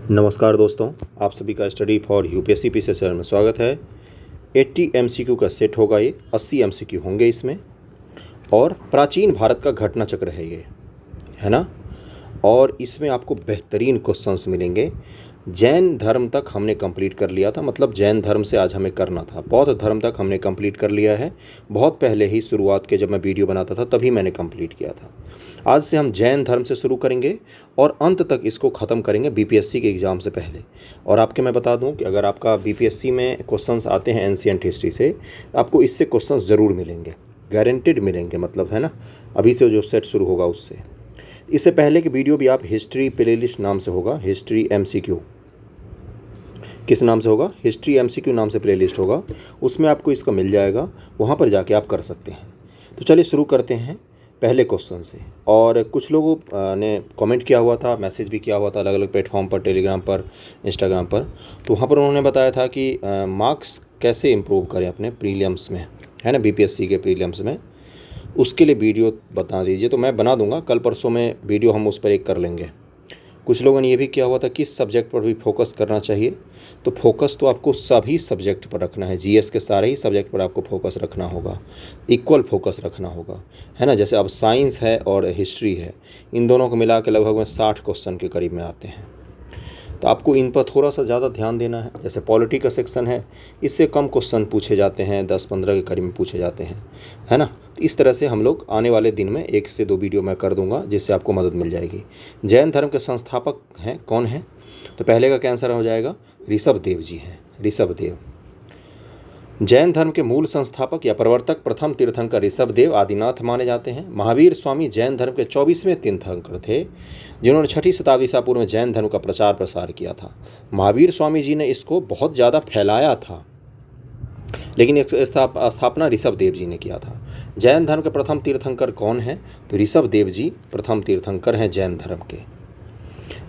नमस्कार दोस्तों, आप सभी का study for UPSC PC channel में स्वागत है। 80 एमसीक्यू का सेट होगा, ये 80 एमसीक्यू होंगे इसमें, और प्राचीन भारत का घटना चक्र है ये, है ना। और इसमें आपको बेहतरीन क्वेश्चंस मिलेंगे। जैन धर्म तक हमने कंप्लीट कर लिया था, मतलब जैन धर्म से आज हमें करना था। बौद्ध धर्म तक हमने कंप्लीट कर लिया है, बहुत पहले ही शुरुआत के जब मैं वीडियो बनाता था तभी मैंने कंप्लीट किया था। आज से हम जैन धर्म से शुरू करेंगे और अंत तक इसको ख़त्म करेंगे बीपीएससी के एग्ज़ाम से पहले। और आपके मैं बता दूं कि अगर आपका बीपीएससी में क्वेश्चंस आते हैं एंशिएंट हिस्ट्री से, आपको इससे क्वेश्चंस ज़रूर मिलेंगे, गारंटेड मिलेंगे, मतलब है ना। अभी से जो सेट शुरू होगा उससे, इससे पहले की वीडियो भी आप हिस्ट्री प्लेलिस्ट नाम से होगा, हिस्ट्री एमसीक्यू किस नाम से होगा, हिस्ट्री एमसीक्यू नाम से प्लेलिस्ट होगा, उसमें आपको इसका मिल जाएगा, वहाँ पर जाके आप कर सकते हैं। तो चलिए शुरू करते हैं पहले क्वेश्चन से। और कुछ लोगों ने कमेंट किया हुआ था, मैसेज भी किया हुआ था अलग अलग प्लेटफॉर्म पर, टेलीग्राम पर, इंस्टाग्राम पर। तो वहाँ पर उन्होंने बताया था कि मार्क्स कैसे इम्प्रूव करें अपने प्रीलिम्स में, है ना, बीपीएससी के प्रीलिम्स में, उसके लिए वीडियो बता दीजिए। तो मैं बना दूंगा, कल परसों में वीडियो हम उस पर एक कर लेंगे। कुछ लोगों ने ये भी किया हुआ था किस सब्जेक्ट पर भी फोकस करना चाहिए। तो फोकस तो आपको सभी सब्जेक्ट पर रखना है, जीएस के सारे ही सब्जेक्ट पर आपको फोकस रखना होगा, इक्वल फोकस रखना होगा, है ना। जैसे अब साइंस है और हिस्ट्री है, इन दोनों को मिला के लगभग में 60 क्वेश्चन के करीब में आते हैं। तो आपको इन पर थोड़ा सा ज़्यादा ध्यान देना है। जैसे पॉलिटी का सेक्शन है, इससे कम क्वेश्चन पूछे जाते हैं, 10-15 के करीब में पूछे जाते हैं, है ना। तो इस तरह से हम लोग आने वाले दिन में 1 से 2 वीडियो मैं कर दूंगा, जिससे आपको मदद मिल जाएगी। जैन धर्म के संस्थापक हैं, कौन हैं? तो पहले का आंसर हो जाएगा ऋषभदेव जी हैं, ऋषभदेव। जैन धर्म के मूल संस्थापक या प्रवर्तक प्रथम तीर्थंकर ऋषभदेव आदिनाथ माने जाते हैं। महावीर स्वामी जैन धर्म के 24वें तीर्थंकर थे, जिन्होंने 6ठी शताब्दी ईसा पूर्व में जैन धर्म का प्रचार प्रसार किया था। महावीर स्वामी जी ने इसको बहुत ज़्यादा फैलाया था, लेकिन एक स्थापना ऋषभदेव जी ने किया था। जैन धर्म के प्रथम तीर्थंकर कौन है? तो ऋषभदेव जी प्रथम तीर्थंकर हैं जैन धर्म के।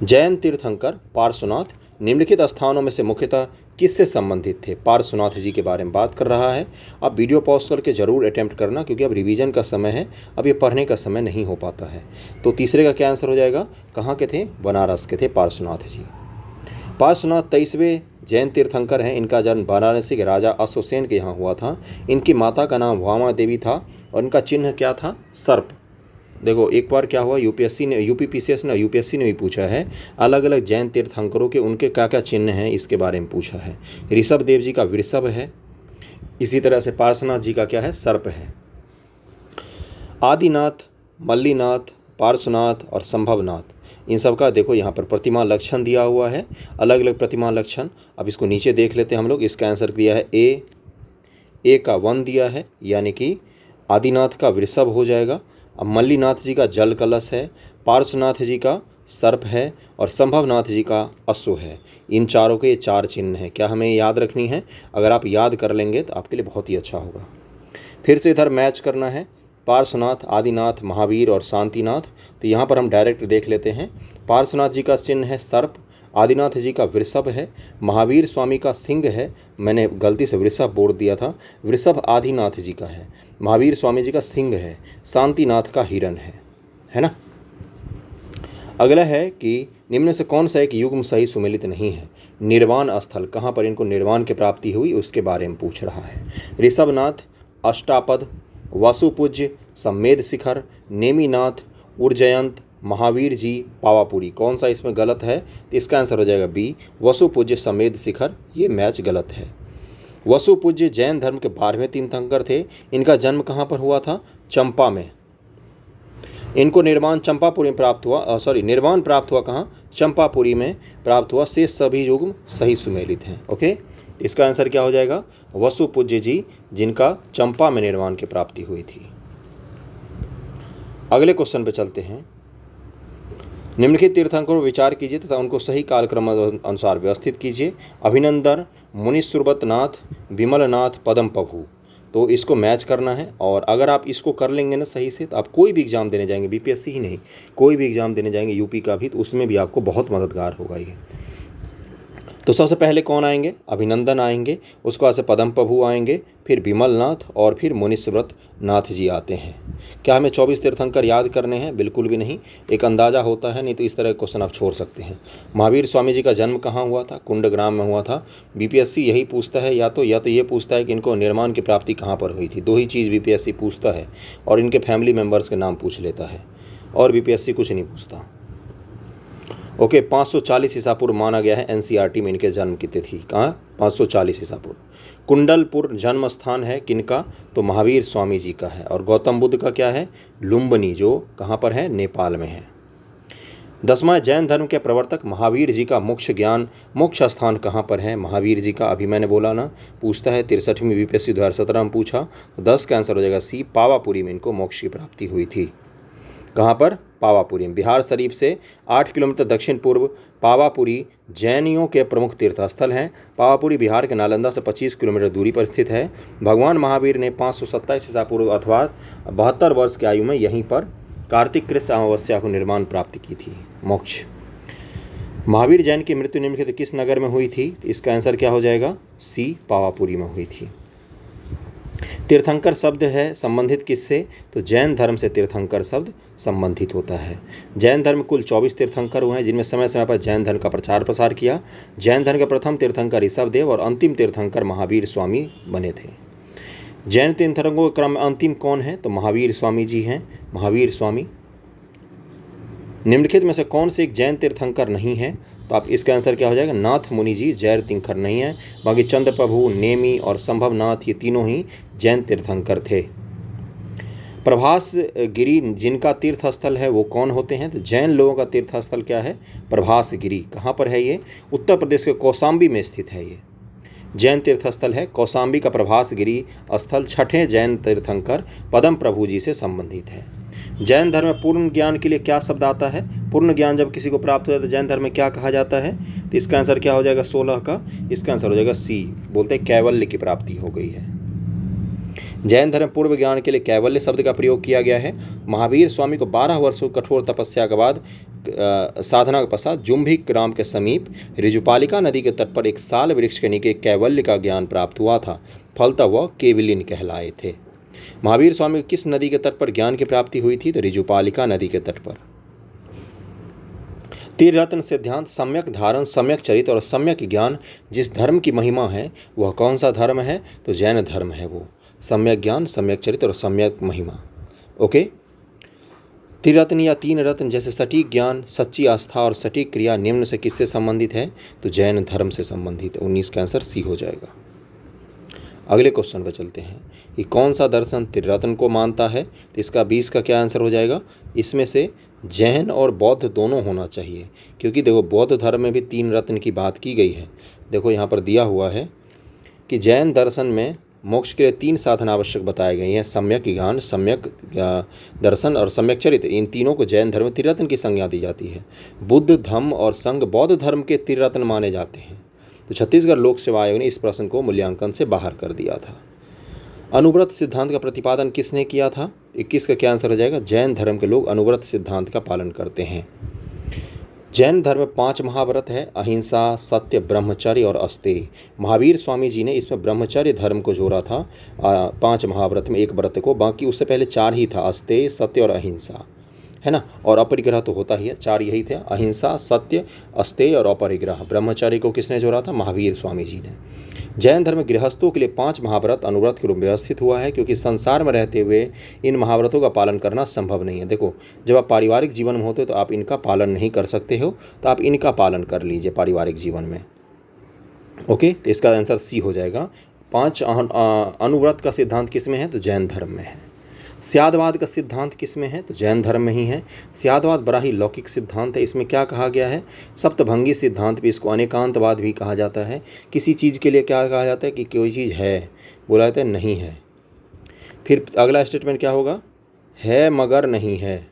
जैन तीर्थंकर पार्श्वनाथ निम्नलिखित स्थानों में से मुख्यतः किससे संबंधित थे? पार्श्वनाथ जी के बारे में बात कर रहा है। आप वीडियो पॉज करके जरूर अटेम्प्ट करना, क्योंकि अब रिवीजन का समय है, अब ये पढ़ने का समय नहीं हो पाता है। तो तीसरे का क्या आंसर हो जाएगा? कहाँ के थे? बनारस के थे पार्श्वनाथ जी। पार्श्वनाथ 23वें जैन तीर्थंकर हैं। इनका जन्म वाराणसी के राजा अश्वसेन के यहाँ हुआ था। इनकी माता का नाम वामा देवी था और इनका चिन्ह क्या था? सर्प। देखो एक बार क्या हुआ, यूपीएससी ने, यूपीपीसीएस ने, यूपीएससी ने भी पूछा है अलग अलग जैन तीर्थंकरों के उनके क्या क्या चिन्ह हैं, इसके बारे में पूछा है। ऋषभदेव जी का वृषभ है, इसी तरह से पार्श्वनाथ जी का क्या है? सर्प है। आदिनाथ, मल्लीनाथ, पार्श्वनाथ और संभवनाथ, इन सब का देखो यहाँ पर प्रतिमा लक्षण दिया हुआ है, अलग अलग प्रतिमा लक्षण। अब इसको नीचे देख लेते हैं हम लोग। इसका आंसर दिया है ए का 1 दिया है, यानी कि आदिनाथ का वृषभ हो जाएगा। अब मल्लीनाथ जी का जल कलश है, पार्श्वनाथ जी का सर्प है और संभवनाथ जी का अश्व है। इन चारों के ये 4 चिन्ह हैं। क्या हमें याद रखनी है? अगर आप याद कर लेंगे तो आपके लिए बहुत ही अच्छा होगा। फिर से इधर मैच करना है, पार्श्वनाथ, आदिनाथ, महावीर और शांतिनाथ। तो यहाँ पर हम डायरेक्ट देख लेते हैं। पार्श्वनाथ जी का चिन्ह है सर्प, आदिनाथ जी का वृषभ है, महावीर स्वामी का सिंह है, मैंने गलती से वृषभ बोल दिया था, वृषभ आदिनाथ जी का है, महावीर स्वामी जी का सिंह है, शांतिनाथ का हिरण है ना। अगला है कि निम्न से कौन सा एक युग्म सही सुमेलित नहीं है? निर्वाण स्थल, कहाँ पर इनको निर्वाण की प्राप्ति हुई उसके बारे में पूछ रहा है। ऋषभनाथ, अष्टापद, वासुपूज्य, सम्मेद शिखर, नेमिनाथ, उर्जयंत, महावीर जी, पावापुरी। कौन सा इसमें गलत है? तो इसका आंसर हो जाएगा बी, वसुपूज्य सम्मेद शिखर। ये मैच गलत है। वसुपूज्य जैन धर्म के 12वें तीर्थंकर थे। इनका जन्म कहाँ पर हुआ था? चंपा में। इनको निर्वाण चंपापुरी में प्राप्त हुआ, निर्वाण प्राप्त हुआ कहाँ? चंपापुरी में प्राप्त हुआ। शेष सभी युग्म सही सुमेलित हैं। ओके, इसका आंसर क्या हो जाएगा? वसुपूज्य जी, जिनका चंपा में निर्वाण की प्राप्ति हुई थी। अगले क्वेश्चन पे चलते हैं। निम्नलिखित तीर्थंकरों पर विचार कीजिए तथा उनको सही कालक्रम अनुसार व्यवस्थित कीजिए। अभिनंदन, मुनिसुरबतनाथ, विमलनाथ, पदम प्रभु। तो इसको मैच करना है, और अगर आप इसको कर लेंगे ना सही से, तो आप कोई भी एग्ज़ाम देने जाएंगे, बीपीएससी ही नहीं, कोई भी एग्ज़ाम देने जाएंगे यूपी का भी, तो उसमें भी आपको बहुत मददगार होगा ये। तो सबसे पहले कौन आएंगे? अभिनंदन आएंगे, उसके बाद से पदम प्रभु आएंगे, फिर विमल नाथ और फिर मुनीश्व्रत नाथ जी आते हैं। क्या हमें 24 तीर्थंकर याद करने हैं? बिल्कुल भी नहीं, एक अंदाज़ा होता है, नहीं तो इस तरह के क्वेश्चन आप छोड़ सकते हैं। महावीर स्वामी जी का जन्म कहाँ हुआ था? कुंडग्राम में हुआ था। बीपीएससी यही पूछता है, या तो ये पूछता है कि इनको निर्माण की प्राप्ति कहाँ पर हुई थी। दो ही चीज़ बीपीएससी पूछता है, और इनके फैमिली मेम्बर्स के नाम पूछ लेता है, और बीपीएससी कुछ नहीं पूछता। ओके, 540 ईसा पूर्व माना गया है एनसीईआरटी में इनके जन्म की तिथि। कहाँ? 540 ईसा पूर्व। कुंडलपुर जन्म स्थान है किनका? तो महावीर स्वामी जी का है। और गौतम बुद्ध का क्या है? लुम्बिनी, जो कहाँ पर है? नेपाल में है। 10वां, जैन धर्म के प्रवर्तक महावीर जी का मोक्ष स्थान कहाँ पर है? महावीर जी का अभी मैंने बोला ना, पूछता है 63वीं बीपीएससी 2017 में पूछा, तो 10 का आंसर हो जाएगा सी, पावापुरी में इनको मोक्ष की प्राप्ति हुई थी। कहाँ पर? पावापुरी में। बिहार शरीफ से 8 किलोमीटर दक्षिण पूर्व पावापुरी जैनियों के प्रमुख तीर्थस्थल हैं। पावापुरी बिहार के नालंदा से 25 किलोमीटर दूरी पर स्थित है। भगवान महावीर ने 527 ईसा पूर्व अथवा 72 वर्ष की आयु में यहीं पर कार्तिक कृष्ण अमावस्या को निर्माण प्राप्ति की थी, मोक्ष। महावीर जैन की मृत्यु निम्नलिखित किस नगर में हुई थी? इसका आंसर क्या हो जाएगा? सी, पावापुरी में हुई थी। तीर्थंकर शब्द है संबंधित किससे? तो जैन धर्म से तीर्थंकर शब्द संबंधित होता है। जैन धर्म कुल 24 तीर्थंकर हुए हैं, जिनमें समय समय पर जैन धर्म का प्रचार प्रसार किया। जैन धर्म के प्रथम तीर्थंकर ऋषभदेव और अंतिम तीर्थंकर महावीर स्वामी बने थे। जैन तीर्थंकरों के क्रम में अंतिम कौन है? तो महावीर स्वामी जी हैं। महावीर स्वामी। निम्नलिखित में से कौन से एक जैन तीर्थंकर नहीं है? तो आप इसका आंसर क्या हो जाएगा? नाथ मुनि जी जैन तीर्थंकर नहीं है। बाकी चंद्र प्रभु, नेमी और संभवनाथ ये तीनों ही जैन तीर्थंकर थे। प्रभास गिरी जिनका तीर्थस्थल है वो कौन होते हैं? तो जैन लोगों का तीर्थस्थल क्या है? प्रभास गिरी। कहाँ पर है ये? उत्तर प्रदेश के कौशाम्बी में स्थित है। ये जैन तीर्थस्थल है। कौशाम्बी का प्रभास गिरी स्थल 6ठे जैन तीर्थंकर पदम प्रभु जी से संबंधित है। जैन धर्म में पूर्ण ज्ञान के लिए क्या शब्द आता है? पूर्ण ज्ञान जब किसी को प्राप्त हो जाता है, जैन धर्म में क्या कहा जाता है? तो इसका आंसर क्या हो जाएगा? 16 का। इसका आंसर हो जाएगा सी, बोलते हैं कैवल्य की प्राप्ति हो गई है। जैन धर्म पूर्व ज्ञान के लिए कैवल्य शब्द का प्रयोग किया गया है। महावीर स्वामी को 12 वर्षों कठोर तपस्या के बाद साधना के पश्चात जुम्भिक ग्राम के समीप ऋजुपालिका नदी के तट पर एक साल वृक्ष के नीचे कैवल्य का ज्ञान प्राप्त हुआ था। फलतः वह केवलिन कहलाए थे। महावीर स्वामी को किस नदी के तट पर ज्ञान की प्राप्ति हुई थी? तो ऋजुपालिका नदी के तट पर। त्रिरत्न सिद्धांत, सम्यक धारण, सम्यक चरित्र और सम्यक ज्ञान जिस धर्म की महिमा है वह कौन सा धर्म है? तो जैन धर्म है वो। सम्यक ज्ञान, सम्यक चरित्र और सम्यक महिमा। ओके। त्रिरत्न या 3 रत्न जैसे सटीक ज्ञान, सच्ची आस्था और सटीक क्रिया निम्न से किससे संबंधित है? तो जैन धर्म से संबंधित है। 19 का आंसर सी हो जाएगा। अगले क्वेश्चन पर चलते हैं कि कौन सा दर्शन त्रिरत्न को मानता है? तो इसका 20 का क्या आंसर हो जाएगा? इसमें से जैन और बौद्ध दोनों होना चाहिए, क्योंकि देखो बौद्ध धर्म में भी 3 रत्न की बात की गई है। देखो यहाँ पर दिया हुआ है कि जैन दर्शन में मोक्ष के लिए 3 साधन आवश्यक बताए गए हैं: सम्यक ज्ञान, सम्यक दर्शन और सम्यक चरित्र। इन तीनों को जैन धर्म में त्रिरत्न की संज्ञा दी जाती है। बुद्ध, धम्म और संघ बौद्ध धर्म के त्रिरत्न माने जाते हैं। तो छत्तीसगढ़ लोक सेवा आयोग ने इस प्रश्न को मूल्यांकन से बाहर कर दिया था। अनुव्रत सिद्धांत का प्रतिपादन किसने किया था? 21 का क्या आंसर हो जाएगा? जैन धर्म के लोग अनुव्रत सिद्धांत का पालन करते हैं। जैन धर्म में 5 महाव्रत है: अहिंसा, सत्य, ब्रह्मचर्य और अस्तेय। महावीर स्वामी जी ने इसमें ब्रह्मचर्य धर्म को जोड़ा था 5 महाव्रत में, एक व्रत को। बाकी उससे पहले 4 ही था: अस्तेय, सत्य और अहिंसा, है ना। और अपरिग्रह तो होता ही है, 4 यही थे: अहिंसा, सत्य, अस्तेय और अपरिग्रह। ब्रह्मचर्य को किसने जोड़ा था? महावीर स्वामी जी ने। जैन धर्म गृहस्थों के लिए 5 महाव्रत अनुव्रत के रूप में व्यवस्थित हुआ है, क्योंकि संसार में रहते हुए इन महाव्रतों का पालन करना संभव नहीं है। देखो, जब आप पारिवारिक जीवन में होते हो तो आप इनका पालन नहीं कर सकते हो, तो आप इनका पालन कर लीजिए पारिवारिक जीवन में। ओके, तो इसका आंसर सी हो जाएगा। 5 अनुव्रत का सिद्धांत किस में है? तो जैन धर्म में है। स्यादवाद का सिद्धांत किस में है? तो जैन धर्म में ही है। स्यादवाद बड़ा ही लौकिक सिद्धांत है। इसमें क्या कहा गया है? सप्तभंगी सिद्धांत भी, इसको अनेकांतवाद भी कहा जाता है। किसी चीज़ के लिए क्या कहा जाता है कि कोई चीज़ है, बोला जाता है नहीं है। फिर अगला स्टेटमेंट क्या होगा? है मगर नहीं है,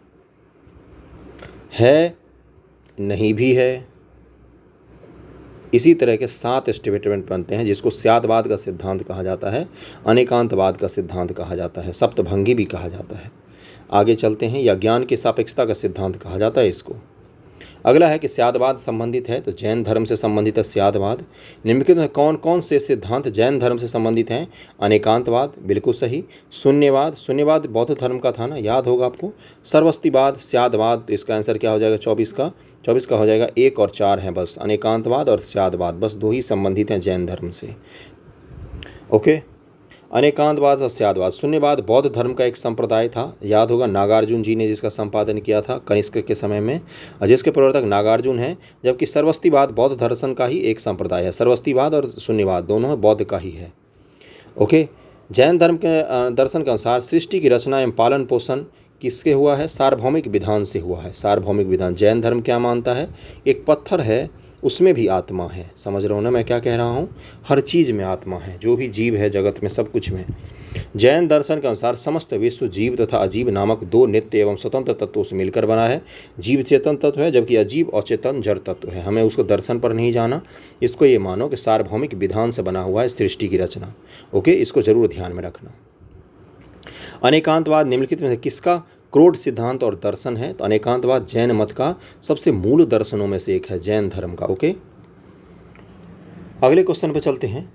है नहीं भी है। इसी तरह के 7 स्टेटमेंट बनते हैं, जिसको स्यादवाद का सिद्धांत कहा जाता है, अनेकांतवाद का सिद्धांत कहा जाता है, सप्तभंगी भी कहा जाता है। आगे चलते हैं। या ज्ञान की सापेक्षता का सिद्धांत कहा जाता है इसको। अगला है कि स्यादवाद संबंधित है, तो जैन धर्म से संबंधित है स्यादवाद। निम्नलिखित में कौन कौन से सिद्धांत जैन धर्म से संबंधित हैं? अनेकांतवाद, बिल्कुल सही। शून्यवाद, शून्यवाद बौद्ध धर्म का था ना, याद होगा आपको। सर्वस्तिवाद, स्यादवाद, तो इसका आंसर क्या हो जाएगा 24 का हो जाएगा। 1 और 4 हैं बस, अनेकांतवाद और स्यादवाद, बस 2 ही संबंधित हैं जैन धर्म से। ओके, अनेकांतवाद और स्यादवाद। शून्यवाद बौद्ध धर्म का एक संप्रदाय था, याद होगा, नागार्जुन जी ने जिसका संपादन किया था कनिष्क के समय में, जिसके प्रवर्तक नागार्जुन हैं। जबकि सर्वस्तिवाद बौद्ध दर्शन का ही एक संप्रदाय है। सर्वस्तिवाद और शून्यवाद दोनों है, बौद्ध का ही है। ओके, जैन धर्म के दर्शन के अनुसार सृष्टि की रचना एवं पालन पोषण किसके हुआ है? सार्वभौमिक विधान से हुआ है। सार्वभौमिक विधान। जैन धर्म क्या मानता है? एक पत्थर है उसमें भी आत्मा है। समझ रहे हो ना मैं क्या कह रहा हूँ? हर चीज़ में आत्मा है, जो भी जीव है जगत में, सब कुछ में। जैन दर्शन के अनुसार समस्त विश्व जीव तथा अजीव नामक 2 नित्य एवं स्वतंत्र तत्वों से मिलकर बना है। जीव चेतन तत्व है, जबकि अजीव और चेतन जड़ तत्व है। हमें उसको दर्शन पर नहीं जाना, इसको ये मानो कि सार्वभौमिक विधान से बना हुआ है सृष्टि की रचना। ओके, इसको जरूर ध्यान में रखना। अनेकांतवाद निम्नलिखित में से किसका क्रोध सिद्धांत और दर्शन है? तो अनेकांतवाद जैन मत का सबसे मूल दर्शनों में से एक है, जैन धर्म का। ओके, अगले क्वेश्चन पे चलते हैं।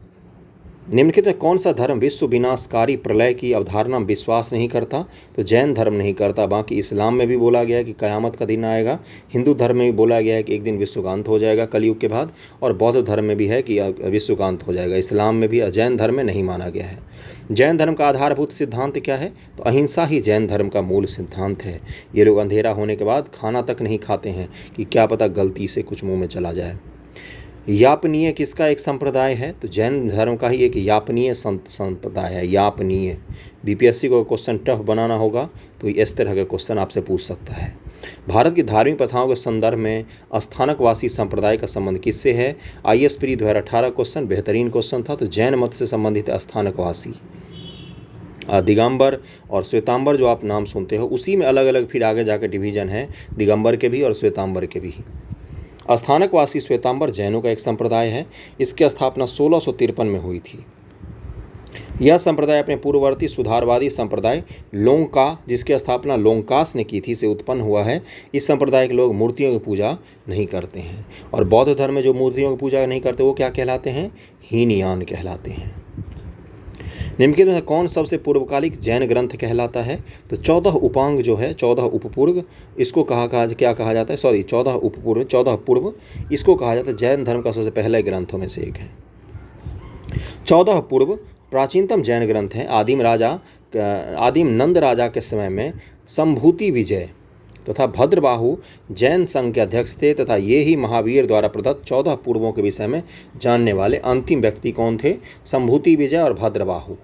निम्नलिखित में कौन सा धर्म विश्व विनाशकारी प्रलय की अवधारणा में विश्वास नहीं करता? तो जैन धर्म नहीं करता। बाकी इस्लाम में भी बोला गया है कि कयामत का दिन आएगा, हिंदू धर्म में भी बोला गया है कि एक दिन विश्व का अंत हो जाएगा कलयुग के बाद, और बौद्ध धर्म में भी है कि विश्व का अंत हो जाएगा। इस्लाम में भी, जैन धर्म में नहीं माना गया है। जैन धर्म का आधारभूत सिद्धांत क्या है? तो अहिंसा ही जैन धर्म का मूल सिद्धांत है। ये लोग अंधेरा होने के बाद खाना तक नहीं खाते हैं कि क्या पता गलती से कुछ मुँह में चला जाए। यापनीय किसका एक संप्रदाय है? तो जैन धर्म का ही एक यापनीय संप्रदाय है। यापनीय, बीपीएससी को क्वेश्चन टफ बनाना होगा तो इस तरह के क्वेश्चन आपसे पूछ सकता है। भारत की धार्मिक प्रथाओं के संदर्भ में स्थानकवासी संप्रदाय का संबंध किससे है? IAS प्री 2018 क्वेश्चन, बेहतरीन क्वेश्चन था। तो जैन मत से संबंधित स्थानकवासी। दिगंबर और श्वेतांबर जो आप नाम सुनते हो, उसी में अलग अलग फिर आगे जाकर डिवीजन है, दिगंबर के भी और श्वेतांबर के भी। स्थानकवासी श्वेतांबर जैनों का एक संप्रदाय है। इसकी स्थापना 1653 में हुई थी। यह संप्रदाय अपने पूर्ववर्ती सुधारवादी संप्रदाय लोंका, जिसकी स्थापना लोंकास ने की थी, से उत्पन्न हुआ है। इस संप्रदाय के लोग मूर्तियों की पूजा नहीं करते हैं। और बौद्ध धर्म में जो मूर्तियों की पूजा नहीं करते वो क्या कहलाते हैं? हीनयान कहलाते हैं। निम्नलिखित में कौन सबसे पूर्वकालिक जैन ग्रंथ कहलाता है? तो 14 उपांग जो है, 14 उपपूर्व, इसको क्या कहा जाता है? 14 उपपूर्व, 14 पूर्व, इसको कहा जाता है जैन धर्म का सबसे पहले ग्रंथों में से एक है। 14 पूर्व प्राचीनतम जैन ग्रंथ है। आदिम नंद राजा के समय में संभूति विजय तथा भद्रबाहु जैन संघ के अध्यक्ष थे, तथा ये ही महावीर द्वारा प्रदत्त 14 पूर्वों के विषय में जानने वाले अंतिम व्यक्ति कौन थे? संभूति विजय और भद्रबाहु।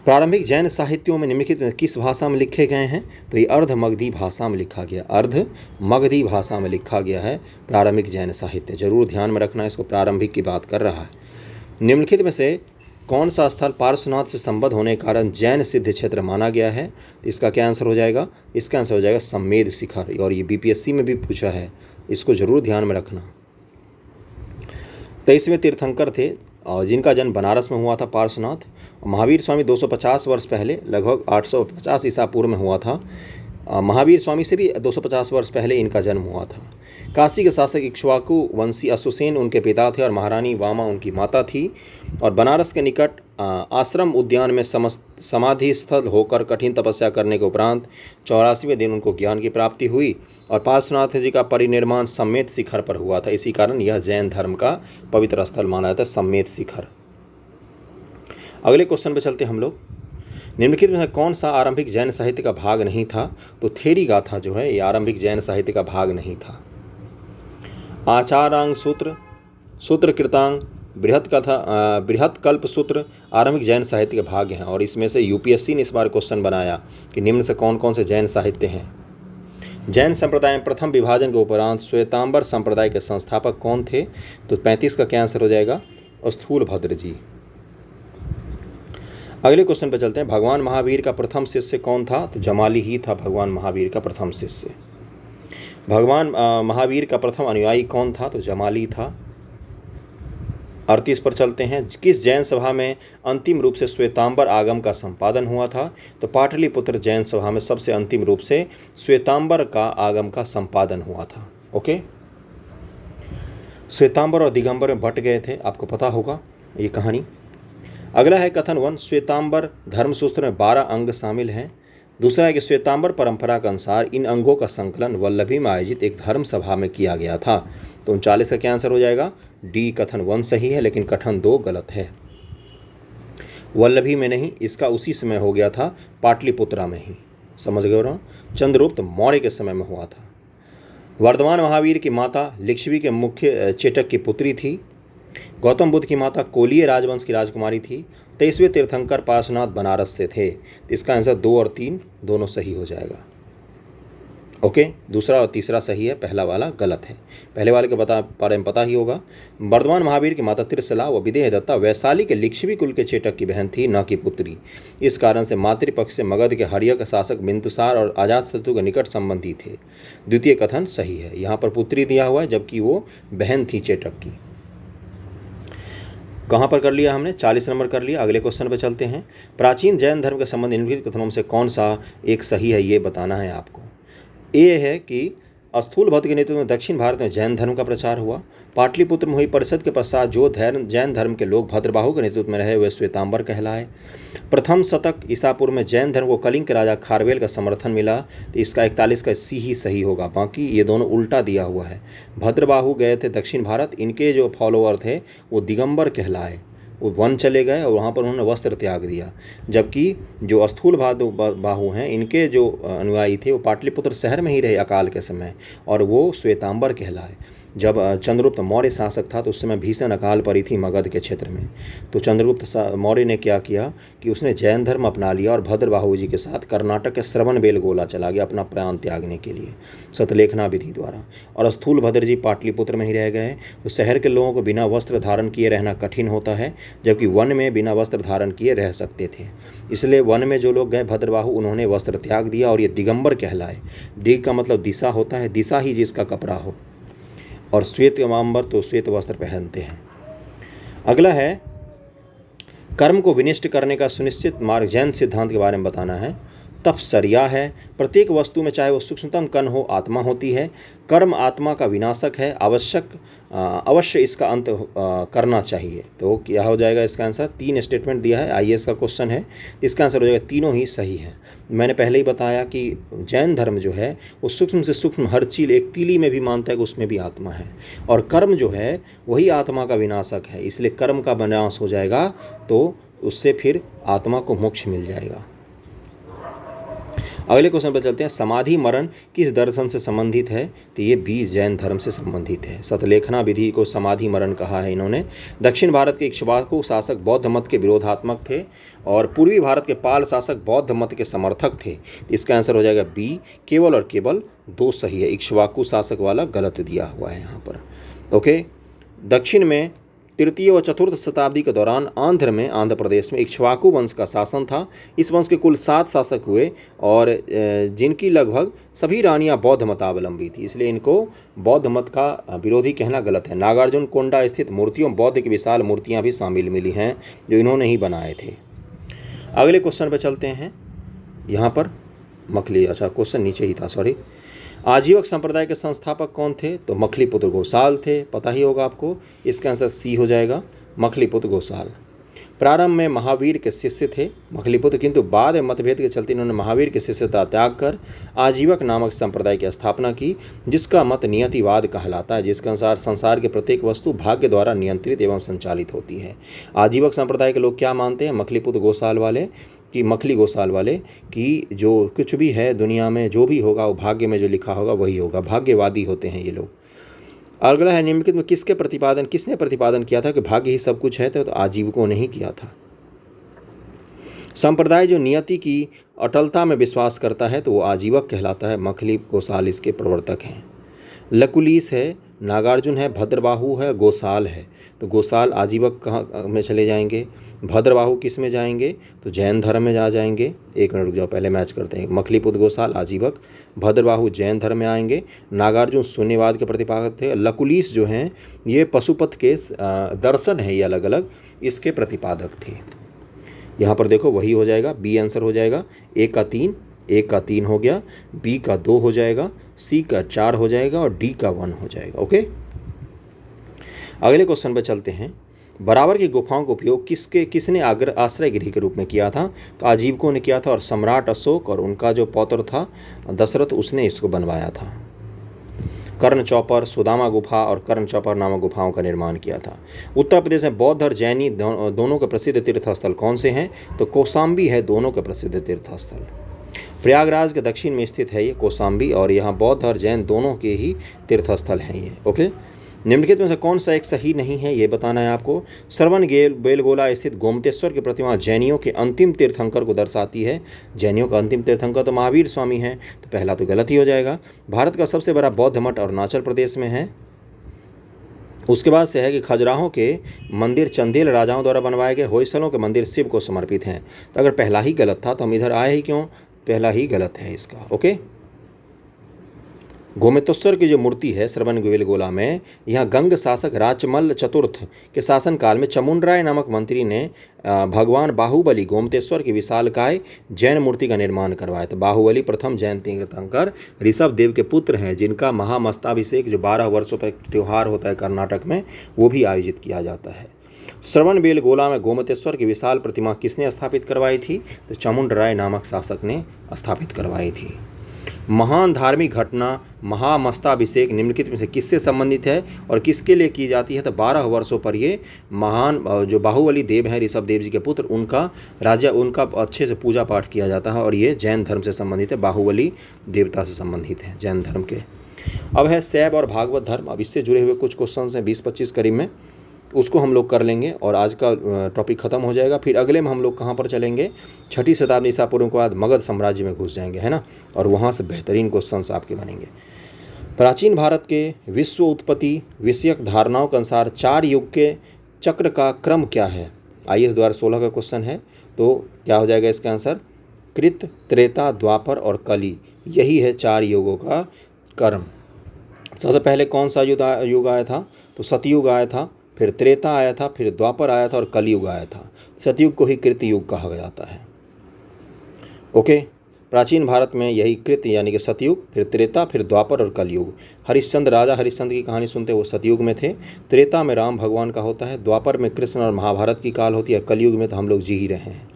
प्रारंभिक जैन साहित्यों में निम्नलिखित किस भाषा में लिखे गए हैं? तो ये अर्धमगधी भाषा में लिखा गया, अर्धमगधी भाषा में लिखा गया है प्रारंभिक जैन साहित्य। जरूर ध्यान में रखना, इसको प्रारंभिक की बात कर रहा है। निम्नलिखित में से कौन सा स्थल पार्श्वनाथ से संबद्ध होने के कारण जैन सिद्ध क्षेत्र माना गया है? तो इसका क्या आंसर हो जाएगा? इसका आंसर हो जाएगा सम्मेद शिखर, और ये बीपीएससी में भी पूछा है, इसको जरूर ध्यान में रखना। 23वें तीर्थंकर थे और जिनका जन्म बनारस में हुआ था, पार्श्वनाथ। महावीर स्वामी 250 वर्ष पहले, लगभग 850 ईसा पूर्व में हुआ था। महावीर स्वामी से भी 250 वर्ष पहले इनका जन्म हुआ था। काशी के शासक इक्ष्वाकु वंशी अश्वसेन उनके पिता थे और महारानी वामा उनकी माता थी। और बनारस के निकट आश्रम उद्यान में समाधि स्थल होकर कठिन तपस्या करने के उपरांत 84वें दिन उनको ज्ञान की प्राप्ति हुई और पार्श्वनाथ जी का परिनिर्माण सम्मेद शिखर पर हुआ था। इसी कारण यह जैन धर्म का पवित्र स्थल माना जाता है, सम्मेद शिखर। अगले क्वेश्चन पे चलते हम लोग। निम्नलिखित में कौन सा आरंभिक जैन साहित्य का भाग नहीं था? तो थेरी गाथा जो है ये आरंभिक जैन साहित्य का भाग नहीं था। आचारांग सूत्र, सूत्र कृतांग, बृहत कल्प सूत्र आरंभिक जैन साहित्य के भाग हैं। और इसमें से यूपीएससी ने इस बार क्वेश्चन बनाया कि निम्न से कौन कौन से जैन साहित्य हैं। जैन संप्रदाय में प्रथम विभाजन के उपरांत श्वेतांबर संप्रदाय के संस्थापक कौन थे? तो 35 का क्या आंसर हो जाएगा? स्थूलभद्र जी। अगले क्वेश्चन पर चलते हैं। भगवान महावीर का प्रथम शिष्य कौन था? तो जमाली ही था भगवान महावीर का प्रथम शिष्य। भगवान महावीर का प्रथम अनुयायी कौन था? तो जमाली था। 38 पर चलते हैं। किस जैन सभा में अंतिम रूप से श्वेतांबर आगम का संपादन हुआ था? तो पाटलिपुत्र जैन सभा में सबसे अंतिम रूप से श्वेतांबर का आगम का संपादन हुआ था। ओके, श्वेतांबर और दिगंबर में बट गए थे, आपको पता होगा ये कहानी। अगला है कथन 1, श्वेतांबर धर्मसूत्र में 12 अंग शामिल हैं। दूसरा है कि श्वेतांबर परंपरा के अनुसार इन अंगों का संकलन वल्लभी में आयोजित एक धर्म सभा में किया गया था। तो 39 का क्या आंसर हो जाएगा? डी, कथन 1 सही है, लेकिन कथन 2 गलत है। वल्लभी में नहीं, इसका उसी समय हो गया था, पाटलिपुत्रा में ही। समझ गए ना? चंद्रगुप्त मौर्य के समय में हुआ था। वर्धमान महावीर की माता लिच्छवी के मुख्य चेटक की पुत्री थी। गौतम बुद्ध की माता कोलीय राजवंश की राजकुमारी थी। 23वें तीर्थंकर पार्श्वनाथ बनारस से थे। इसका आंसर 2 और 3 दोनों सही हो जाएगा। ओके, दूसरा और तीसरा सही है, पहला वाला गलत है। पहले वाले के बारे में पता ही होगा। वर्धमान महावीर की माता त्रिशला व विदेह दत्ता वैशाली के लिच्छवी कुल के चेटक की बहन थी, न कि पुत्री। इस कारण से मातृपक्ष से मगध के हर्यक शासक बिंदुसार और अजातशत्रु के निकट संबंधी थे। द्वितीय कथन सही है। यहाँ पर पुत्री दिया हुआ है, जबकि वो बहन थी चेटक की। कहाँ पर कर लिया हमने? 40 नंबर कर लिया। अगले क्वेश्चन पर चलते हैं। प्राचीन जैन धर्म के संबंध निम्नलिखित कथनों में से कौन सा एक सही है, ये बताना है आपको। ए है कि स्थूलभद्र के नेतृत्व में दक्षिण भारत में जैन धर्म का प्रचार हुआ। पाटलिपुत्र में हुई परिषद के पश्चात जो जैन धर्म के लोग भद्रबाहु के नेतृत्व में रहे वे श्वेतांबर कहलाए। प्रथम शतक ईसा पूर्व में जैन धर्म को कलिंग के राजा खारवेल का समर्थन मिला। तो इसका 41 का सी ही सही होगा, बाकी ये दोनों उल्टा दिया हुआ है। भद्रबाहु गए थे दक्षिण भारत, इनके जो फॉलोअर थे वो दिगंबर कहलाए। वो वन चले गए और वहाँ पर उन्होंने वस्त्र त्याग दिया। जबकि जो स्थूल बाहु हैं, इनके जो अनुयायी थे वो पाटलिपुत्र शहर में ही रहे अकाल के समय, और वो श्वेतांबर कहलाए। जब चंद्रगुप्त मौर्य शासक था तो उस समय भीषण अकाल पड़ी थी मगध के क्षेत्र में। तो चंद्रगुप्त मौर्य ने क्या किया कि उसने जैन धर्म अपना लिया और भद्रबाहु जी के साथ कर्नाटक के श्रवणबेलगोला चला गया अपना प्राण त्यागने के लिए शतलेखना विधि द्वारा। और स्थूलभद्र जी पाटलिपुत्र में ही रह गए। तो शहर के लोगों को बिना वस्त्र धारण किए रहना कठिन होता है, जबकि वन में बिना वस्त्र धारण किए रह सकते थे। इसलिए वन में जो लोग गए भद्रबाहु, उन्होंने वस्त्र त्याग दिया और ये दिगंबर कहलाए। दिग का मतलब दिशा होता है, दिशा ही जिसका कपड़ा हो। और श्वेतांबर तो श्वेत वस्त्र पहनते हैं। अगला है कर्म को विनिष्ट करने का सुनिश्चित मार्ग जैन सिद्धांत के बारे में बताना है। तपश्चर्या है। प्रत्येक वस्तु में चाहे वो सूक्ष्मतम कण हो, आत्मा होती है। कर्म आत्मा का विनाशक है, अवश्य इसका अंत करना चाहिए। तो क्या हो जाएगा इसका आंसर? 3 स्टेटमेंट दिया है, आईएएस का क्वेश्चन है। इसका आंसर हो जाएगा तीनों ही सही है। मैंने पहले ही बताया कि जैन धर्म जो है वो सूक्ष्म से सूक्ष्म हर चीज़, एक तीली में भी मानता है कि उसमें भी आत्मा है, और कर्म जो है वही आत्मा का विनाशक है। इसलिए कर्म का विनाश हो जाएगा तो उससे फिर आत्मा को मोक्ष मिल जाएगा। अगले क्वेश्चन पर चलते हैं। समाधि मरण किस दर्शन से संबंधित है? तो ये भी जैन धर्म से संबंधित है। शतलेखना विधि को समाधि मरण कहा है इन्होंने। दक्षिण भारत के इक्ष्वाकु शासक बौद्ध मत के विरोधात्मक थे और पूर्वी भारत के पाल शासक बौद्ध मत के समर्थक थे। इसका आंसर हो जाएगा बी, केवल और केवल 2 सही है। इक्ष्वाकु शासक वाला गलत दिया हुआ है यहाँ पर। ओके, दक्षिण में तृतीय व चतुर्थ शताब्दी के दौरान आंध्र प्रदेश में इक्ष्वाकु वंश का शासन था। इस वंश के कुल 7 शासक हुए और जिनकी लगभग सभी रानियां बौद्ध मतावलंबी थी, इसलिए इनको बौद्ध मत का विरोधी कहना गलत है। नागार्जुन कोंडा स्थित मूर्तियों बौद्ध की विशाल मूर्तियां भी शामिल मिली हैं जो इन्होंने ही बनाए थे। अगले क्वेश्चन पर चलते हैं। यहाँ पर क्वेश्चन नीचे ही था, सॉरी। आजीवक संप्रदाय के संस्थापक कौन थे? तो मखलीपुत्र घोषाल थे, पता ही होगा आपको। इसका आंसर सी हो जाएगा, मखलीपुत्र घोषाल। प्रारंभ में महावीर के शिष्य थे मखलीपुत्र, किंतु बाद में मतभेद के चलते इन्होंने महावीर के शिष्यता त्याग कर आजीवक नामक संप्रदाय की स्थापना की, जिसका मत नियतिवाद कहलाता है, जिसके अनुसार संसार के प्रत्येक वस्तु भाग्य द्वारा नियंत्रित एवं संचालित होती है। आजीवक संप्रदाय के लोग क्या मानते हैं? मखलीपुत्र घोषाल वाले कि मखली घोषाल वाले कि जो कुछ भी है दुनिया में, जो भी होगा वो भाग्य में जो लिखा होगा वही होगा। भाग्यवादी होते हैं ये लोग। अगला है निम्नलिखित में किसने प्रतिपादन किया था कि भाग्य ही सब कुछ है? तो आजीवकों ने ही किया था। संप्रदाय जो नियति की अटलता में विश्वास करता है तो वो आजीवक कहलाता है। मखली घोषाल इसके प्रवर्तक हैं। लकुलीस है, नागार्जुन है, भद्रबाहु है, गोसाल है। तो गोसाल आजीवक कहाँ में चले जाएंगे, भद्रबाहु किस में जाएंगे, तो जैन धर्म में जाएंगे। एक मिनट रुक जाओ, पहले मैच करते हैं। मखलीपुत्र गोसाल आजीवक, भद्रबाहु जैन धर्म में आएंगे, नागार्जुन शून्यवाद के प्रतिपादक थे, लकुलिस जो हैं ये पशुपत के दर्शन है, ये अलग अलग इसके प्रतिपादक थे। यहाँ पर देखो वही हो जाएगा, बी आंसर हो जाएगा। एक का 3 हो गया, बी का 2 हो जाएगा, सी का 4 हो जाएगा और डी का 1 हो जाएगा। ओके, अगले क्वेश्चन पर चलते हैं। बराबर की गुफाओं का उपयोग किसने आश्रय गृह के रूप में किया था, तो आजीवकों ने किया था और सम्राट अशोक और उनका जो पौत्र था दशरथ उसने इसको बनवाया था। कर्ण चौपर, सुदामा गुफा और कर्ण चौपर नामक गुफाओं का निर्माण किया था। उत्तर प्रदेश में बौद्ध और जैनी दोनों के प्रसिद्ध तीर्थस्थल कौन से हैं, तो कौशाम्बी है दोनों के प्रसिद्ध तीर्थस्थल। प्रयागराज के दक्षिण में स्थित है ये कौशाम्बी, और यहाँ बौद्ध और जैन दोनों के ही तीर्थस्थल हैं ये। ओके, निम्नलिखित में से कौन सा एक सही नहीं है ये बताना है आपको। श्रवण बेलगोला स्थित गोमतेश्वर की प्रतिमा जैनियों के अंतिम तीर्थंकर को दर्शाती है। जैनियों का अंतिम तीर्थंकर तो महावीर स्वामी हैं, तो पहला तो गलत ही हो जाएगा। भारत का सबसे बड़ा बौद्ध मठ अरुणाचल प्रदेश में है। उसके बाद से है कि खजुराहो के मंदिर चंदेल राजाओं द्वारा बनवाए गए, होयसलों के मंदिर शिव को समर्पित हैं। तो अगर पहला ही गलत था तो हम इधर आए ही क्यों, पहला ही गलत है इसका। ओके, गोमतेश्वर की जो मूर्ति है श्रवणबेलगोला में, यहाँ गंग शासक राचमल चतुर्थ के शासनकाल में चमुंडराय नामक मंत्री ने भगवान बाहुबली गोमतेश्वर की विशालकाय जैन मूर्ति का निर्माण करवाया। तो बाहुबली प्रथम जैन तीर्थंकर ऋषभ देव के पुत्र हैं, जिनका महामस्ताभिषेक जो 12 वर्षों पर त्यौहार होता है कर्नाटक में, वो भी आयोजित किया जाता है। श्रवणबेलगोला में गोमतेश्वर की विशाल प्रतिमा किसने स्थापित करवाई थी, तो चमुंडराय नामक शासक ने स्थापित करवाई थी। महान धार्मिक घटना महामस्ताभिषेक निम्नलिखित में से किससे संबंधित है और किसके लिए की जाती है, तो 12 वर्षों पर ये महान जो बाहुबली देव हैं ऋषभ देव जी के पुत्र, उनका अच्छे से पूजा पाठ किया जाता है, और ये जैन धर्म से संबंधित है, बाहुबली देवता से संबंधित है जैन धर्म के। अब है शैव और भागवत धर्म। अब इससे जुड़े हुए कुछ क्वेश्चन हैं 20-25 करीब में, उसको हम लोग कर लेंगे और आज का टॉपिक ख़त्म हो जाएगा। फिर अगले में हम लोग कहाँ पर चलेंगे, 6ठी शताब्दी ईसा पूर्व के बाद मगध साम्राज्य में घुस जाएंगे, है ना, और वहाँ से बेहतरीन क्वेश्चंस आपके बनेंगे। प्राचीन भारत के विश्व उत्पत्ति विषयक धारणाओं के अनुसार 4 युग के चक्र का क्रम क्या है। IAS 2016 का क्वेश्चन है, तो क्या हो जाएगा इसका आंसर, कृत, त्रेता, द्वापर और कली, यही है 4 युगों का क्रम। सबसे पहले कौन सा युग आया था, तो सतयुग आया था, फिर त्रेता आया था, फिर द्वापर आया था और कलयुग आया था। सतयुग को ही कृत युग कहा जाता है। ओके, प्राचीन भारत में यही कृत यानी कि सतयुग, फिर त्रेता, फिर द्वापर और कलयुग। राजा हरिश्चंद्र की कहानी सुनते वो सतयुग में थे। त्रेता में राम भगवान का होता है, द्वापर में कृष्ण और महाभारत की काल होती है, कलयुग में तो हम लोग जी ही रहे हैं।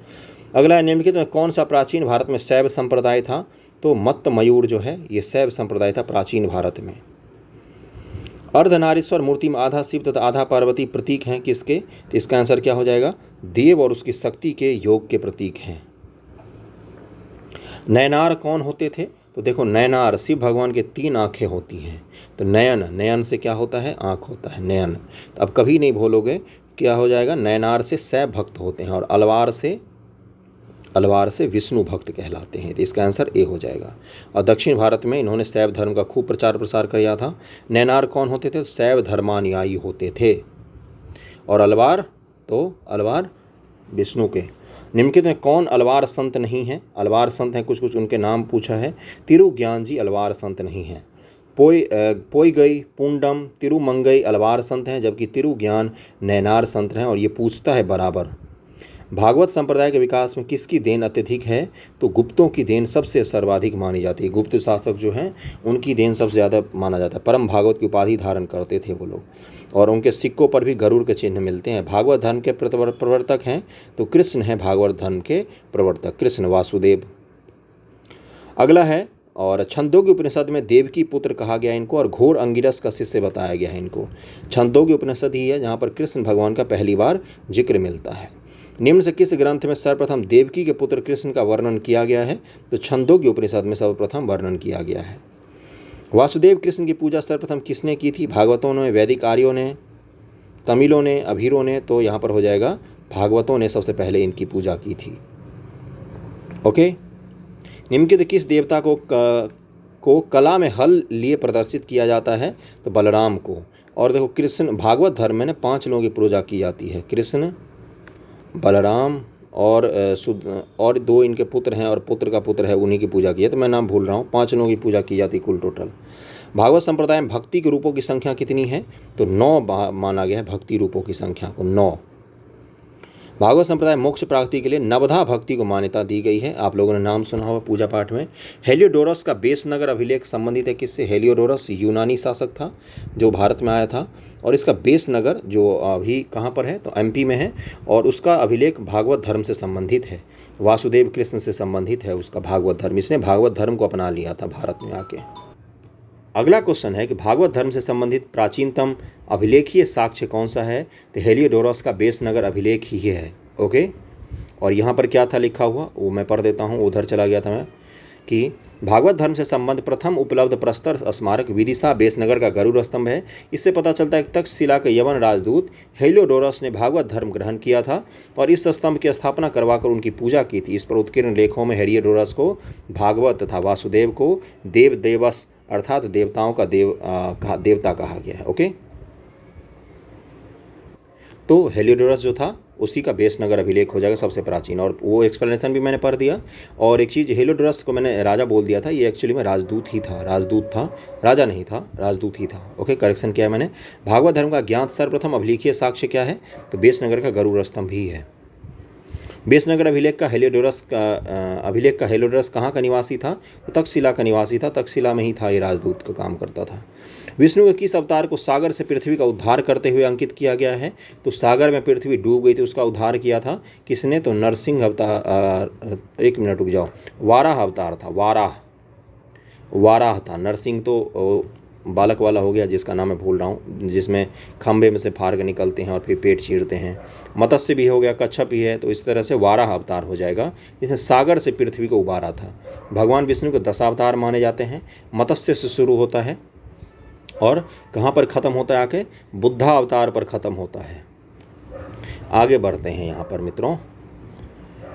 अगला है निम्नलिखित में कौन सा प्राचीन भारत में शैव संप्रदाय था, तो मत्त मयूर जो है ये शैव संप्रदाय था प्राचीन भारत में। अर्धनारीश्वर मूर्ति में आधा शिव तथा आधा पार्वती प्रतीक हैं किसके, तो इसका आंसर क्या हो जाएगा, देव और उसकी शक्ति के योग के प्रतीक हैं। नयनार कौन होते थे, तो देखो नयनार शिव भगवान के 3 आंखें होती हैं। तो नयन से क्या होता है, आंख होता है नयन। तो अब कभी नहीं भूलोगे, क्या हो जाएगा, नयनार से शैव भक्त होते हैं और अलवार से विष्णु भक्त कहलाते हैं। तो इसका आंसर ए हो जाएगा। और दक्षिण भारत में इन्होंने शैव धर्म का खूब प्रचार प्रसार किया था। नैनार कौन होते थे, शैव धर्मानुयायी होते थे, और अलवार विष्णु के। निम्नलिखित में कौन अलवार संत नहीं है, अलवार संत हैं कुछ उनके नाम पूछा है। तिरुज्ञान जी अलवार संत नहीं हैं। पोईगई, पुंडम, तिरुमंगई अलवार संत हैं, जबकि तिरुज्ञान नैनार संत हैं, और ये पूछता है बराबर। भागवत संप्रदाय के विकास में किसकी देन अत्यधिक है, तो गुप्तों की देन सबसे सर्वाधिक मानी जाती है। गुप्त शासक जो हैं उनकी देन सबसे ज़्यादा माना जाता है। परम भागवत की उपाधि धारण करते थे वो लोग, और उनके सिक्कों पर भी गरुड़ के चिन्ह मिलते हैं। भागवत धर्म के प्रवर्तक हैं तो कृष्ण हैं, भागवत धर्म के प्रवर्तक कृष्ण वासुदेव। अगला है, और छंदोग्य उपनिषद में देवकी पुत्र कहा गया इनको, और घोर अंगिरस का शिष्य बताया गया है इनको। छंदोग्य उपनिषद ही है जहाँ पर कृष्ण भगवान का पहली बार जिक्र मिलता है। निम्न से किस ग्रंथ में सर्वप्रथम देवकी के पुत्र कृष्ण का वर्णन किया गया है, तो छंदोग्य उपनिषद में सर्वप्रथम वर्णन किया गया है। वासुदेव कृष्ण की पूजा सर्वप्रथम किसने की थी, भागवतों ने, वैदिक आर्यों ने, तमिलों ने, अभीरों ने, तो यहाँ पर हो जाएगा भागवतों ने सबसे पहले इनकी पूजा की थी। ओके, निम्नलिखित किस देवता को कला में हल लिए प्रदर्शित किया जाता है? तो बलराम को। और देखो कृष्ण भागवत धर्म में 5 लोगों की पूजा की जाती है, कृष्ण, बलराम और और 2 इनके पुत्र हैं और पुत्र का पुत्र है, उन्हीं की पूजा की है, तो मैं नाम भूल रहा हूँ। 5 लोगों की पूजा की जाती कुल टोटल। भागवत संप्रदाय में भक्ति के रूपों की संख्या कितनी है? तो 9 माना गया है भक्ति रूपों की संख्या को, 9। भागवत संप्रदाय मोक्ष प्राप्ति के लिए नवधा भक्ति को मान्यता दी गई है। आप लोगों ने नाम सुना होगा पूजा पाठ में। हेलियोडोरस का बेसनगर अभिलेख संबंधित है किससे? हेलियोडोरस यूनानी शासक था जो भारत में आया था, और इसका बेसनगर जो अभी कहाँ पर है? तो एमपी में है, और उसका अभिलेख भागवत धर्म से संबंधित है, वासुदेव कृष्ण से संबंधित है उसका भागवत धर्म। इसने भागवत धर्म को अपना लिया था भारत में आके। अगला क्वेश्चन है कि भागवत धर्म से संबंधित प्राचीनतम अभिलेखीय साक्ष्य कौन सा है? तो हेलियोडोरस का बेसनगर अभिलेख ही है। ओके, और यहाँ पर क्या था लिखा हुआ वो मैं पढ़ देता हूँ, उधर चला गया था मैं, कि भागवत धर्म से संबंध प्रथम उपलब्ध प्रस्तर स्मारक विदिशा बेसनगर का गरुड़ स्तंभ है। इससे पता चलता है कि तक्षशिला के यवन राजदूत हेलियोडोरस ने भागवत धर्म ग्रहण किया था और इस स्तंभ की स्थापना करवाकर उनकी पूजा की थी। इस पर उत्कीर्ण लेखों में हेलियोडोरस को भागवत तथा वासुदेव को देव देवस अर्थात देवताओं का देवता कहा गया है। ओके, तो हेलियोडोरस जो था उसी का बेसनगर अभिलेख हो जाएगा सबसे प्राचीन, और वो एक्सप्लेनेशन भी मैंने पढ़ दिया। और एक चीज़, हेलियोडोरस को मैंने राजा बोल दिया था, ये एक्चुअली में राजदूत ही था, राजदूत था, राजा नहीं था, राजदूत ही था। ओके, करेक्शन किया है मैंने। भागवत धर्म का ज्ञात सर्वप्रथम अभिलेखीय साक्ष्य क्या है? तो बेसनगर का गरुड़ स्तंभ ही है। बेसनगर अभिलेख का हेलियोडोरस कहाँ का निवासी था? तो तक्षशिला का निवासी था, तक्षशिला में ही था, ये राजदूत का काम करता था। विष्णु के किस अवतार को सागर से पृथ्वी का उद्धार करते हुए अंकित किया गया है? तो सागर में पृथ्वी डूब गई थी, उसका उद्धार किया था किसने? तो नरसिंह अवतार, 1 मिनट रुक जाओ, वाराह अवतार था, वाराह था। नरसिंह तो बालक वाला हो गया जिसका नाम मैं भूल रहा हूँ, जिसमें खंबे में से फाड़ के निकलते हैं और फिर पेट चीरते हैं। मत्स्य भी हो गया, कच्छप ही है, तो इस तरह से वाराह अवतार हो जाएगा, जिसने सागर से पृथ्वी को उबारा था। भगवान विष्णु के 10 अवतार माने जाते हैं। मत्स्य से शुरू होता है और कहाँ पर ख़त्म होता है? आके बुद्धा अवतार पर ख़त्म होता है। आगे बढ़ते हैं यहाँ पर मित्रों।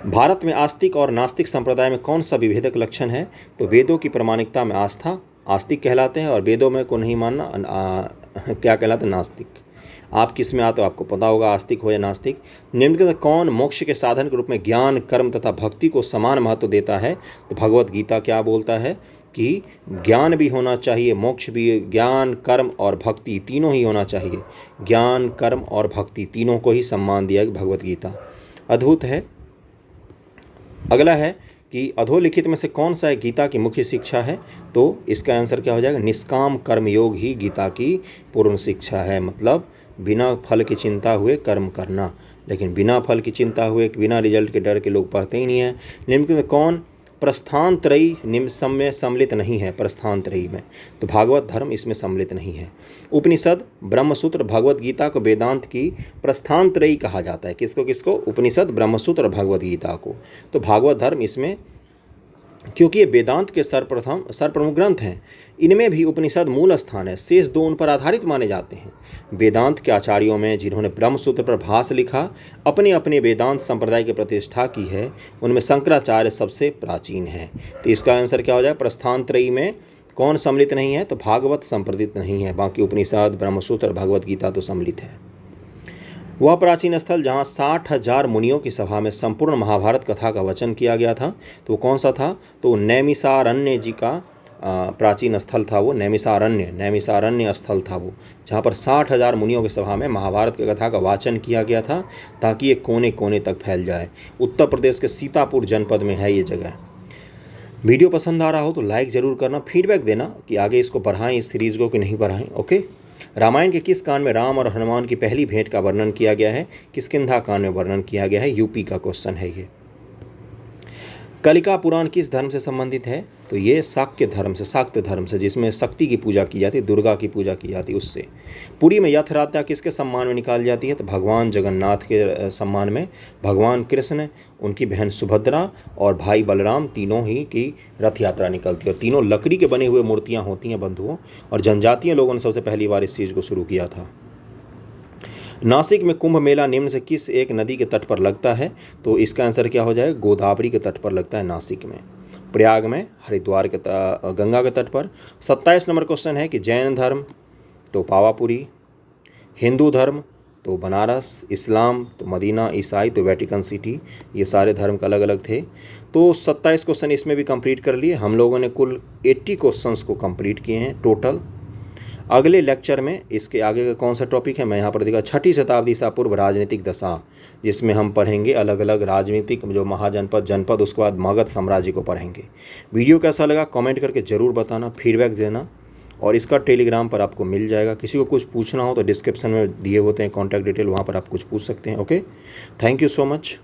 भारत में आस्तिक और नास्तिक संप्रदाय में कौन सा विभेदक लक्षण है? तो वेदों की प्रामाणिकता में आस्था आस्तिक कहलाते हैं, और वेदों में को नहीं मानना क्या कहलाते? नास्तिक। आप किस में आते हो आपको पता होगा, आस्तिक हो या नास्तिक। निम्नलिखित कौन मोक्ष के साधन के रूप में ज्ञान, कर्म तथा भक्ति को समान महत्व देता है? तो भगवत गीता क्या बोलता है कि ज्ञान भी होना चाहिए, मोक्ष भी, ज्ञान, कर्म और भक्ति तीनों ही होना चाहिए। ज्ञान, कर्म और भक्ति तीनों को ही सम्मान दिया भगवत गीता। अद्भुत है। अगला है कि अधोलिखित में से कौन सा गीता की मुख्य शिक्षा है? तो इसका आंसर क्या हो जाएगा? निष्काम कर्मयोग ही गीता की पूर्ण शिक्षा है। मतलब बिना फल की चिंता हुए कर्म करना, लेकिन बिना फल की चिंता हुए, बिना रिजल्ट के डर के लोग पढ़ते ही नहीं है। निम्नलिखित कौन प्रस्थान त्रयी में सम्मिलित नहीं है? प्रस्थान त्रयी में, तो भागवत धर्म इसमें सम्मिलित नहीं है। उपनिषद, ब्रह्मसूत्र, भगवत गीता को वेदांत की प्रस्थान त्रयी कहा जाता है। किसको किसको? उपनिषद, ब्रह्मसूत्र और भगवत गीता को। तो भागवत धर्म इसमें, क्योंकि ये वेदांत के सर्वप्रमुख ग्रंथ हैं, इनमें भी उपनिषद मूल स्थान है, शेष 2 उन पर आधारित माने जाते हैं। वेदांत के आचार्यों में जिन्होंने ब्रह्मसूत्र पर भाष्य लिखा, अपने अपने वेदांत संप्रदाय की प्रतिष्ठा की है, उनमें शंकराचार्य सबसे प्राचीन है। तो इसका आंसर क्या हो जाए? प्रस्थान त्रयी में कौन सम्मिलित नहीं है? तो भागवत संप्रदित नहीं है। बाकी उपनिषद, ब्रह्मसूत्र और भगवत गीता तो सम्मिलित है। वह प्राचीन स्थल जहाँ 60,000 मुनियों की सभा में संपूर्ण महाभारत कथा का वचन किया गया था, तो कौन सा था? तो नैमिषारण्य जी का प्राचीन स्थल था वो, नैमिषारण्य स्थल था वो, जहाँ पर 60,000 मुनियों की सभा में महाभारत की कथा का वाचन किया गया था, ताकि ये कोने कोने तक फैल जाए। उत्तर प्रदेश के सीतापुर जनपद में है ये जगह। वीडियो पसंद आ रहा हो तो लाइक ज़रूर करना, फीडबैक देना कि आगे इसको बढ़ाएं, इस सीरीज़ को कि नहीं बढ़ाएं। ओके। रामायण के किस कांड में राम और हनुमान की पहली भेंट का वर्णन किया गया है? किष्किंधा कांड में वर्णन किया गया है। यूपी का क्वेश्चन है ये। कलिका पुराण किस धर्म से संबंधित है? तो ये शाक्य धर्म से, जिसमें शक्ति की पूजा की जाती है, दुर्गा की पूजा की जाती है, उससे। पुरी में रथ यात्रा किसके सम्मान में निकाली जाती है? तो भगवान जगन्नाथ के सम्मान में। भगवान कृष्ण, उनकी बहन सुभद्रा और भाई बलराम, तीनों ही की रथ यात्रा निकलती है, और तीनों लकड़ी के बने हुए मूर्तियाँ होती हैं बंधुओं, और जनजातीय लोगों ने सबसे पहली बार इस चीज़ को शुरू किया था। नासिक में कुंभ मेला निम्न से किस एक नदी के तट पर लगता है? तो इसका आंसर क्या हो जाएगा? गोदावरी के तट पर लगता है नासिक में। प्रयाग में, हरिद्वार के गंगा के तट पर। 27 नंबर क्वेश्चन है कि जैन धर्म तो पावापुरी, हिंदू धर्म तो बनारस, इस्लाम तो मदीना, ईसाई तो वेटिकन सिटी। ये सारे धर्म का अलग अलग थे। तो 27 क्वेश्चन इसमें भी कंप्लीट कर लिए हम लोगों ने। कुल 80 क्वेश्चंस को कंप्लीट किए हैं टोटल। अगले लेक्चर में इसके आगे का कौन सा टॉपिक है मैं यहाँ पर देखा, 6ठी शताब्दी ईसा पूर्व राजनीतिक दशा, जिसमें हम पढ़ेंगे अलग अलग राजनीतिक जो महाजनपद, जनपद, उसके बाद मगध साम्राज्य को पढ़ेंगे। वीडियो कैसा लगा कमेंट करके ज़रूर बताना, फीडबैक देना। और इसका टेलीग्राम पर आपको मिल जाएगा। किसी को कुछ पूछना हो तो डिस्क्रिप्शन में दिए होते हैं कॉन्टैक्ट डिटेल, वहाँ पर आप कुछ पूछ सकते हैं। Okay, thank you so much.